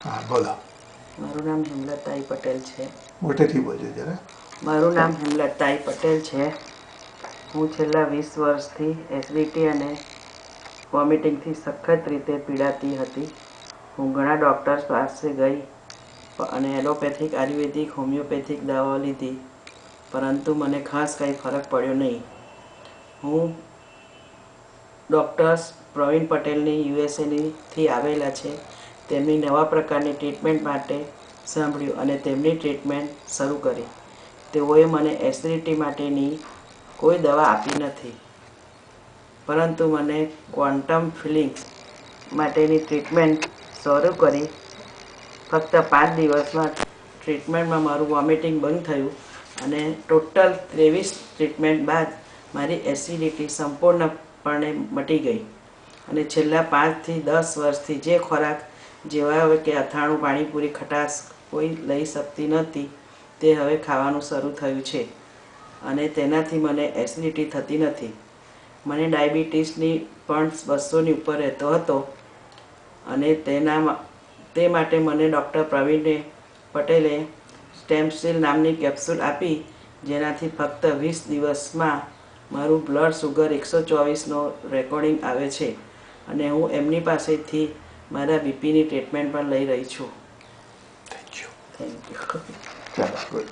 हाँ बोलो। મારું નામ હેમલતાઈ પટેલ છે. મોટેથી બોલજો જરા. મારું નામ હેમલતાઈ પટેલ છે. હું છેલ્લા 20 વર્ષથી એસિડિટી અને વોમિટિંગથી સખત રીતે પીડાતી હતી. હું ઘણા ડૉક્ટર્સ પાસે ગઈ અને એલોપેથિક, આયુર્વેદિક, હોમિયોપેથિક દવાઓ લીધી, પરંતુ મને ખાસ કંઈ ફરક પડ્યો નહીં. હું ડૉક્ટર્સ પ્રવીણ પટેલની યુએસએથી આવેલા છે. તેમની નવા પ્રકારની ટ્રીટમેન્ટ માટે સાંભળ્યું અને તેમની ટ્રીટમેન્ટ શરૂ કરી. તેઓએ મને એસિડિટી માટેની કોઈ દવા આપી નથી, પરંતુ મને ક્વોન્ટમ ફિલિંગ્સ માટેની ટ્રીટમેન્ટ શરૂ કરી. ફક્ત 5 દિવસમાં ટ્રીટમેન્ટમાં મારું વોમિટિંગ બંધ થયું અને ટોટલ 23 ટ્રીટમેન્ટ બાદ મારી એસિડિટી સંપૂર્ણપણે મટી ગઈ. અને છેલ્લા 5 થી 10 વર્ષથી જે ખોરાક જેવા કે અથાણું, પાણીપુરી, ખટાશ કોઈ લઈ શકતી નહોતી, તે હવે ખાવાનું શરૂ થયું છે અને તેનાથી મને એસિડિટી થતી નથી. મને ડાયાબિટીસની પણ 200ની ઉપર રહેતો હતો અને તે માટે મને ડૉક્ટર પ્રવીણ પટેલે સ્ટેમસેલ નામની કેપ્સ્યુલ આપી, જેનાથી ફક્ત 20 દિવસમાં મારું બ્લડ સુગર 124નો રેકોર્ડિંગ આવે છે અને હું એમની પાસેથી મારા બીપીની ટ્રીટમેન્ટ પણ લઈ રહી છું. Thank you. Thank you. ચાલો ગુડ.